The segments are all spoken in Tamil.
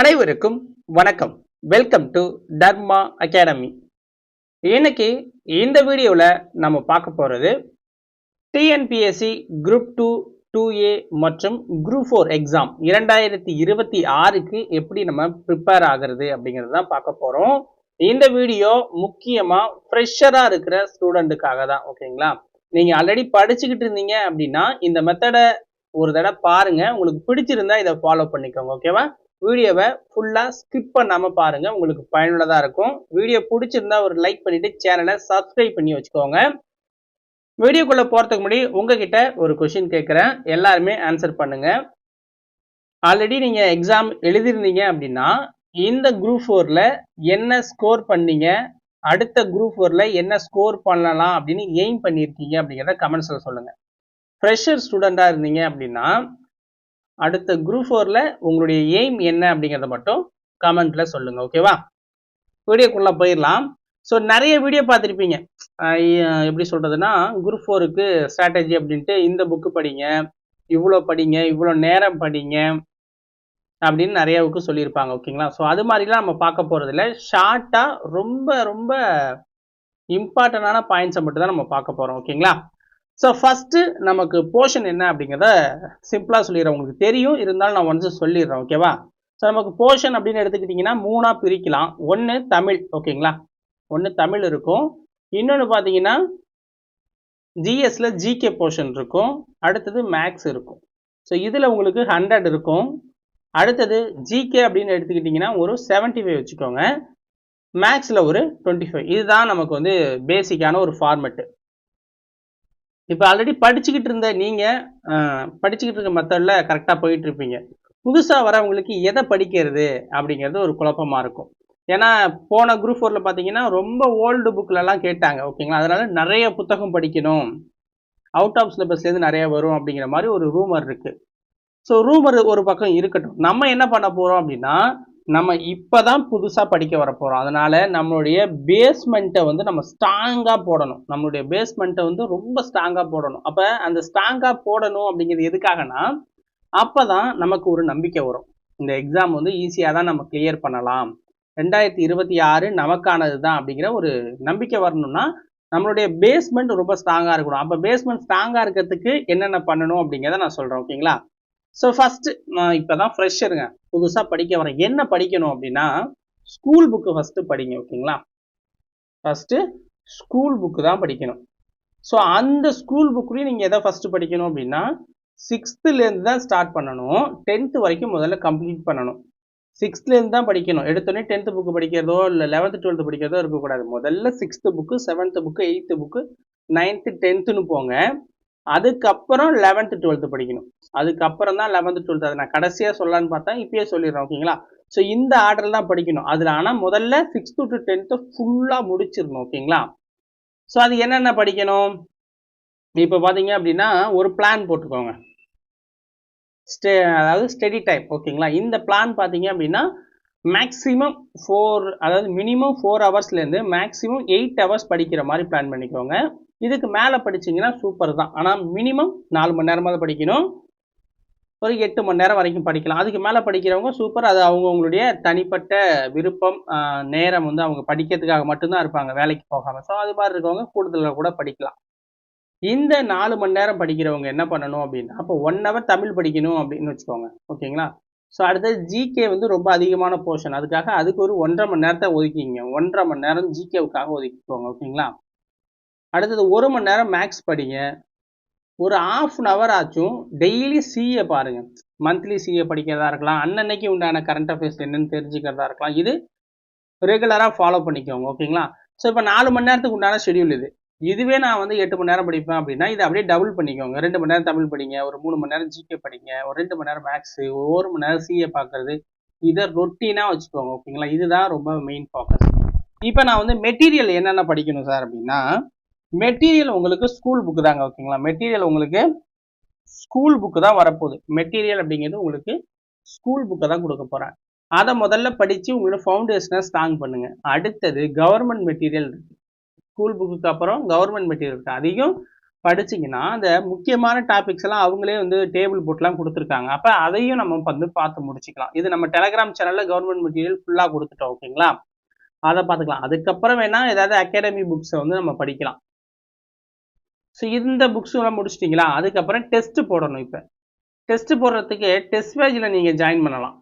அனைவருக்கும் வணக்கம். Welcome to Dharma academy. இன்னைக்கு இந்த வீடியோவில் நம்ம பார்க்க போகிறது டிஎன்பிஎஸ்சி குரூப் 2 2A மற்றும் குரூப் 4 எக்ஸாம் 2026க்கு எப்படி நம்ம ப்ரிப்பேர் ஆகிறது அப்படிங்கிறது தான் பார்க்க போகிறோம். இந்த வீடியோ முக்கியமாக ஃப்ரெஷராக இருக்கிற ஸ்டூடெண்ட்டுக்காக தான். ஓகேங்களா? நீங்கள் ஆல்ரெடி படிச்சுக்கிட்டு இருந்தீங்க அப்படின்னா இந்த மெத்தடை ஒரு தடவை பாருங்கள். உங்களுக்கு பிடிச்சிருந்தா இதை ஃபாலோ பண்ணிக்கோங்க. ஓகேவா? வீடியோவை ஃபுல்லாக ஸ்கிப் பண்ணாமல் பாருங்கள், உங்களுக்கு பயனுள்ளதாக இருக்கும். வீடியோ பிடிச்சிருந்தா ஒரு லைக் பண்ணிவிட்டு சேனலை சப்ஸ்கிரைப் பண்ணி வச்சுக்கோங்க. வீடியோக்குள்ளே போகிறதுக்கு முன்னாடி உங்ககிட்ட ஒரு கொஷின் கேட்குறேன், எல்லாருமே ஆன்சர் பண்ணுங்கள். ஆல்ரெடி நீங்கள் எக்ஸாம் எழுதிருந்தீங்க அப்படின்னா இந்த குரூப் 4ல் என்ன ஸ்கோர் பண்ணீங்க, அடுத்த குரூப் 4ல் என்ன ஸ்கோர் பண்ணலாம் அப்படின்னு எய்ம் பண்ணியிருக்கீங்க அப்படிங்கிறத கமெண்ட்ஸில் சொல்லுங்கள். ஃப்ரெஷர் ஸ்டூடெண்ட்டாக இருந்தீங்க அப்படின்னா அடுத்த குரூப் 4ல் உங்களுடைய எய்ம் என்ன அப்படிங்கிறத மட்டும் கமெண்ட்டில் சொல்லுங்கள். ஓகேவா? வீடியோக்குள்ளே போயிடலாம். ஸோ நிறைய வீடியோ பார்த்துருப்பீங்க. எப்படி சொல்கிறதுனா, குரூப் 4க்கு ஸ்ட்ராட்டஜி அப்படின்ட்டு இந்த புக்கு படிங்க, இவ்வளோ படிங்க, இவ்வளோ நேரம் படிங்க அப்படின்னு நிறையாவுக்கு சொல்லியிருப்பாங்க. ஓகேங்களா? ஸோ அது மாதிரிலாம் நம்ம பார்க்க போகிறதில்ல. ஷார்ட்டாக ரொம்ப ரொம்ப இம்பார்ட்டண்டான பாயிண்ட்ஸை மட்டும் தான் நம்ம பார்க்க போகிறோம். ஓகேங்களா? ஸோ ஃபஸ்ட்டு நமக்கு போர்ஷன் என்ன அப்படிங்கிறத சிம்பிளாக சொல்லிடுறேன். உங்களுக்கு தெரியும், இருந்தாலும் நான் ஒன்ஸ் சொல்லிடுறேன். ஓகேவா? ஸோ நமக்கு போர்ஷன் அப்படின்னு எடுத்துக்கிட்டிங்கன்னா 3ஆக பிரிக்கலாம். ஒன்று தமிழ். ஓகேங்களா? ஒன்று தமிழ் இருக்கும், இன்னொன்று பார்த்தீங்கன்னா ஜிஎஸ்ல ஜிகே போர்ஷன் இருக்கும், அடுத்தது மேக்ஸ் இருக்கும். ஸோ இதில் உங்களுக்கு 100 இருக்கும். அடுத்தது ஜிகே அப்படின்னு எடுத்துக்கிட்டிங்கன்னா ஒரு 75 வச்சுக்கோங்க, மேக்ஸில் ஒரு 25. இதுதான் நமக்கு வந்து பேசிக்கான ஒரு ஃபார்மெட்டு. இப்போ ஆல்ரெடி படிச்சுக்கிட்டு இருந்த நீங்கள் படிச்சுக்கிட்டு இருக்க மெத்தடில் கரெக்டாக போயிட்டு இருப்பீங்க. புதுசாக வரவங்களுக்கு எதை படிக்கிறது அப்படிங்கிறது ஒரு குழப்பமாக இருக்கும். ஏன்னா போன குரூப் 4ல் பார்த்தீங்கன்னா ரொம்ப ஓல்டு புக்கிலலாம் கேட்டாங்க. ஓகேங்களா? அதனால நிறைய புத்தகம் படிக்கணும், அவுட் ஆஃப் சிலபஸ்லேருந்து நிறைய வரும் அப்படிங்கிற மாதிரி ஒரு ரூமர் இருக்குது. ஸோ ரூமர் ஒரு பக்கம் இருக்கட்டும். நம்ம என்ன பண்ண போகிறோம் அப்படின்னா, நம்ம இப்போ தான் புதுசாக படிக்க வர போகிறோம். அதனால் நம்மளுடைய பேஸ்மெண்ட்டை வந்து நம்ம ஸ்ட்ராங்காக போடணும். நம்மளுடைய பேஸ்மெண்ட்டை வந்து ரொம்ப ஸ்ட்ராங்காக போடணும். அப்போ அந்த ஸ்ட்ராங்காக போடணும் அப்படிங்கிறது எதுக்காகனா, அப்போ தான் நமக்கு ஒரு நம்பிக்கை வரும். இந்த எக்ஸாம் வந்து ஈஸியாக தான் நம்ம கிளியர் பண்ணலாம், 2026 நமக்கானது தான் அப்படிங்கிற ஒரு நம்பிக்கை வரணும்னா நம்மளுடைய பேஸ்மெண்ட் ரொம்ப ஸ்ட்ராங்காக இருக்கணும். அப்போ பேஸ்மெண்ட் ஸ்ட்ராங்காக இருக்கிறதுக்கு என்னென்ன பண்ணணும் அப்படிங்கிறத நான் சொல்கிறேன். ஓகேங்களா? ஸோ ஃபஸ்ட்டு நான் இப்போ தான் ஃப்ரெஷருங்க, புதுசாக படிக்க வரேன். என்ன படிக்கணும் அப்படின்னா, ஸ்கூல் புக்கு ஃபஸ்ட்டு படிங்க. ஓகேங்களா? ஃபஸ்ட்டு ஸ்கூல் புக்கு தான் படிக்கணும். ஸோ அந்த ஸ்கூல் புக்லேயும் நீங்கள் எதை ஃபஸ்ட்டு படிக்கணும் அப்படின்னா, 6th தான் ஸ்டார்ட் பண்ணணும். 10th வரைக்கும் முதல்ல கம்ப்ளீட் பண்ணணும். 6th தான் படிக்கணும். எடுத்தோடனே 10th புக்கு படிக்கிறதோ இல்லை 11th 12th படிக்கிறதோ இருக்கக்கூடாது. முதல்ல 6th book, 7th book, 8th book, 9th 10th போங்க. அதுக்கப்புறம் 11th 12th படிக்கணும். அதுக்கப்புறம் தான் 11th 12th. அதை நான் கடைசியாக சொல்லலான்னு பார்த்தா இப்பயே சொல்லிடுறேன். ஓகேங்களா? ஸோ இந்த ஆர்டரில் தான் படிக்கணும். அதில் ஆனால் முதல்ல 6th to 10th ஃபுல்லாக முடிச்சிடணும். ஓகேங்களா? ஸோ அது என்னென்ன படிக்கணும் இப்போ பார்த்தீங்க அப்படின்னா, ஒரு பிளான் போட்டுக்கோங்க. அதாவது ஸ்டடி டைம். ஓகேங்களா? இந்த பிளான் பார்த்தீங்க அப்படின்னா மேக்ஸிமம் 4, அதாவது மினிமம் 4 ஹவர்ஸ்லேருந்து மேக்ஸிமம் 8 ஹவர்ஸ் படிக்கிற மாதிரி பிளான் பண்ணிக்கோங்க. இதுக்கு மேலே படிச்சிங்கன்னா சூப்பர் தான். ஆனால் மினிமம் 4 மணி நேரமாவது படிக்கணும். ஒரு 8 மணி நேரம் வரைக்கும் படிக்கலாம். அதுக்கு மேலே படிக்கிறவங்க சூப்பர். அது அவங்கவுங்களுடைய தனிப்பட்ட விருப்பம், நேரம் வந்து அவங்க படிக்கிறதுக்காக மட்டும்தான் இருப்பாங்க, வேலைக்கு போகாமல். ஸோ அது மாதிரி இருக்கவங்க கூடுதலாக கூட படிக்கலாம். இந்த 4 மணி நேரம் படிக்கிறவங்க என்ன பண்ணணும் அப்படின்னா, அப்போ 1 ஹவர் தமிழ் படிக்கணும் அப்படின்னு வச்சுக்கோங்க. ஓகேங்களா? ஸோ அடுத்தது ஜிகே வந்து ரொம்ப அதிகமான போர்ஷன். அதுக்கு ஒரு 1.5 மணி நேரத்தை ஒதுக்கிங்க. 1.5 மணி நேரம் ஜிகேவுக்காக ஒதுக்கிக்கோங்க. ஓகேங்களா? அடுத்தது 1 மணி நேரம் மேக்ஸ் படிங்க. ஒரு 1/2 hour ஆச்சும் டெய்லி சிஏ பாருங்க. மந்த்லி சிஏ படிக்கிறதா இருக்கலாம், அன்னன்னைக்கு உண்டான கரண்ட் அஃபேர்ஸ் என்னன்னு தெரிஞ்சுக்கிறதா இருக்கலாம். இது ரெகுலராக ஃபாலோ பண்ணிக்கோங்க. ஓகேங்களா? ஸோ இப்போ 4 மணி நேரத்துக்கு உண்டான ஷெடியூல் இது. இதுவே நான் வந்து 8 மணி நேரம் படிப்பேன் அப்படின்னா இதை அப்படியே டபுள் பண்ணிக்கோங்க. 2 மணி நேரம் தமிழ் படிங்க, ஒரு 3 மணி நேரம் ஜிகே படிங்க, ஒரு 2 மணி நேரம் மேக்ஸு, 1 மணி நேரம் சிஏ பார்க்குறது. இதை ரொட்டீனாக வச்சுக்கோங்க. ஓகேங்களா? இதுதான் ரொம்ப மெயின் ஃபோக்கஸ். இப்போ நான் வந்து மெட்டீரியல் என்னென்ன படிக்கணும் சார் அப்படின்னா, மெட்டீரியல் உங்களுக்கு ஸ்கூல் புக்கு தாங்க. ஓகேங்களா? மெட்டீரியல் உங்களுக்கு ஸ்கூல் புக்கு தான் வரப்போகுது. மெட்டீரியல் அப்படிங்கிறது உங்களுக்கு ஸ்கூல் புக்கை தான் கொடுக்க போகிறேன். அதை முதல்ல படித்து உங்களோட ஃபவுண்டேஷனை ஸ்ட்ராங் பண்ணுங்கள். அடுத்தது கவர்மெண்ட் மெட்டீரியல் இருக்குது. ஸ்கூல் புக்குக்கு அப்புறம் கவர்மெண்ட் மெட்டீரியல் இருக்குது. அதையும் படிச்சிங்கன்னா அந்த முக்கியமான டாபிக்ஸ் எல்லாம் அவங்களே வந்து டேபிள் போட்டுலாம் கொடுத்துருக்காங்க. அப்போ அதையும் நம்ம வந்து பார்த்து முடிச்சுக்கலாம். இது நம்ம டெலகிராம் சேனலில் கவர்மெண்ட் மெட்டீரியல் ஃபுல்லாக கொடுத்துட்டோம். ஓகேங்களா, அதை பார்த்துக்கலாம். அதுக்கப்புறம் வேணா ஏதாவது அகாடமி புக்ஸை வந்து நம்ம படிக்கலாம். ஸோ இந்த புக்ஸ் எல்லாம் முடிச்சிட்டிங்களா, அதுக்கப்புறம் டெஸ்ட் போடணும். இப்போ டெஸ்ட் போடுறதுக்கு டெஸ்ட் பேஜில் நீங்கள் ஜாயின் பண்ணலாம்.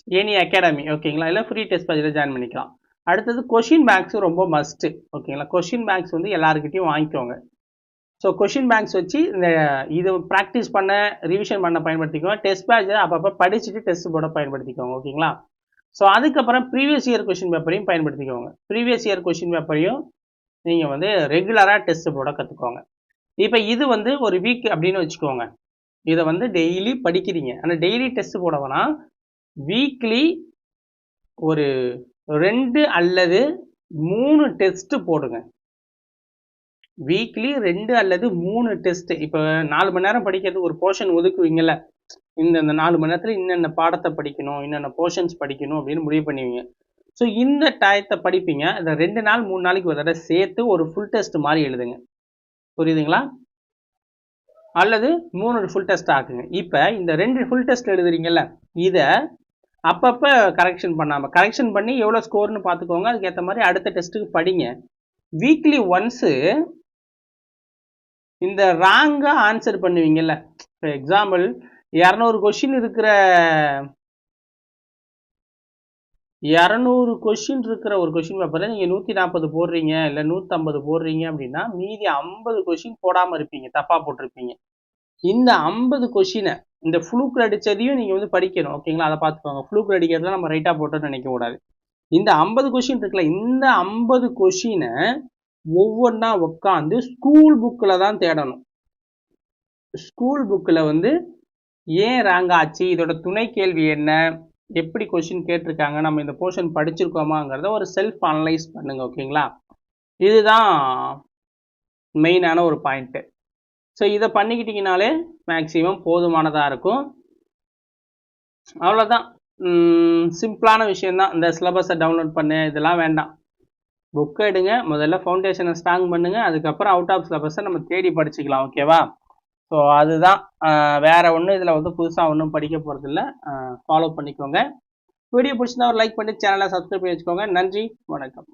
எனி அகாடமி ஓகேங்களா, இல்லை ஃப்ரீ டெஸ்ட் பேஜில் ஜாயின் பண்ணிக்கலாம். அடுத்தது கொஷின் பேங்க்ஸ் ரொம்ப மஸ்ட்டு. ஓகேங்களா, கொஷின் பேங்க்ஸ் வந்து எல்லாருக்கிட்டையும் வாங்கிக்கோங்க. ஸோ கொஷின் பேங்க்ஸ் வச்சு இந்த இது ப்ராக்டிஸ் பண்ண ரிவிஷன் பண்ண பயன்படுத்திக்கோங்க. டெஸ்ட் பேட்சை அப்பப்போ படிச்சுட்டு டெஸ்ட் போட பயன்படுத்திக்கோங்க. ஓகேங்களா, ஸோ அதுக்கப்புறம் ப்ரீவியஸ் இயர் கொஷின் பேப்பரையும் பயன்படுத்திக்கோங்க. ப்ரீவியஸ் இயர் கொஷின் பேப்பரையும் நீங்கள் வந்து ரெகுலராக டெஸ்ட் போட கற்றுக்கோங்க. இப்போ இது வந்து ஒரு வீக் அப்படின்னு வச்சுக்கோங்க. இதை வந்து டெய்லி படிக்கிறீங்க. ஆனால் டெய்லி டெஸ்ட் போட வேணாம், வீக்லி ஒரு 2 அல்லது 3 டெஸ்ட் போடுங்க. வீக்லி 2 அல்லது 3 டெஸ்ட். இப்போ 4 மணி நேரம் படிக்கிறது ஒரு போர்ஷன் ஒதுக்குவீங்கல்ல, இந்த 4 மணி நேரத்தில் இன்னென்ன பாடத்தை படிக்கணும், இன்னென்ன போர்ஷன்ஸ் படிக்கணும் அப்படின்னு முடிவு பண்ணுவீங்க. ஸோ இந்த டயத்தை படிப்பீங்க. இந்த 2 நாள் 3 நாளைக்கு ஒரு தடவை சேர்த்து ஒரு ஃபுல் டெஸ்ட் மாதிரி எழுதுங்க. புரியுதுங்களா, அல்லது 3 ஃபுல் டெஸ்ட் ஆக்குங்க. இப்போ இந்த 2 ஃபுல் டெஸ்ட் எழுதுறீங்கல்ல, இதை அப்பப்போ கரெக்ஷன் பண்ணி எவ்வளோ ஸ்கோர்னு பார்த்துக்கோங்க. அதுக்கேற்ற மாதிரி அடுத்த டெஸ்ட்டுக்கு படிங்க. வீக்லி ஒன்ஸு இந்த ராங்காக ஆன்சர் பண்ணுவீங்கல்ல, இப்போ எக்ஸாம்பிள் 200 கொஷின் இருக்கிற 200 கொஷின் இருக்கிற ஒரு கொஷின் பேப்பரில் நீங்கள் 140 போடுறீங்க, இல்லை 150 போடுறீங்க அப்படின்னா மீதி 50 கொஷின் போடாமல் இருப்பீங்க, தப்பாக போட்டிருப்பீங்க. இந்த 50 கொஷினை இந்த ஃப்ளூக் அடித்ததையும் நீங்கள் வந்து படிக்கணும். ஓகேங்களா, அதை பார்த்துக்கோங்க. ஃப்ளூக் அடிக்கிறதுல நம்ம ரைட்டாக போட்டோன்னு நினைக்கக்கூடாது. இந்த 50 கொஷின் இருக்குல்ல, இந்த 50 கொஷினை ஒவ்வொன்றா உட்காந்து ஸ்கூல் புக்கில் தான் தேடணும். ஸ்கூல் புக்கில் வந்து ஏன் ரேங்க் ஆச்சு, இதோட துணை கேள்வி என்ன, எப்படி கொஷின் கேட்டிருக்காங்க, நம்ம இந்த போர்ஷன் படிச்சிருக்கோமாங்கிறத ஒரு செல்ஃப் அனலைஸ் பண்ணுங்க. ஓகேங்களா, இதுதான் மெயினான ஒரு பாயிண்ட்டு. ஸோ இதை பண்ணிக்கிட்டிங்கனாலே மேக்ஸிமம் போதுமானதாக இருக்கும். அவ்வளோதான், சிம்பிளான விஷயந்தான். இந்த சிலபஸை டவுன்லோட் பண்ணு இதெல்லாம் வேண்டாம். புக்கை எடுங்க, முதல்ல ஃபவுண்டேஷனை ஸ்ட்ராங் பண்ணுங்கள், அதுக்கப்புறம் அவுட் ஆஃப் சிலபஸை நம்ம தேடி படிச்சுக்கலாம். ஓகேவா, ஸோ அதுதான், வேறு ஒன்றும் இதில் வந்து புதுசாக ஒன்றும் படிக்க போகிறதில்ல. ஃபாலோ பண்ணிக்கோங்க. வீடியோ பிடிச்சிருந்தா ஒரு லைக் பண்ணி சேனலை சப்ஸ்கிரைப் பண்ணி வச்சுக்கோங்க. நன்றி, வணக்கம்.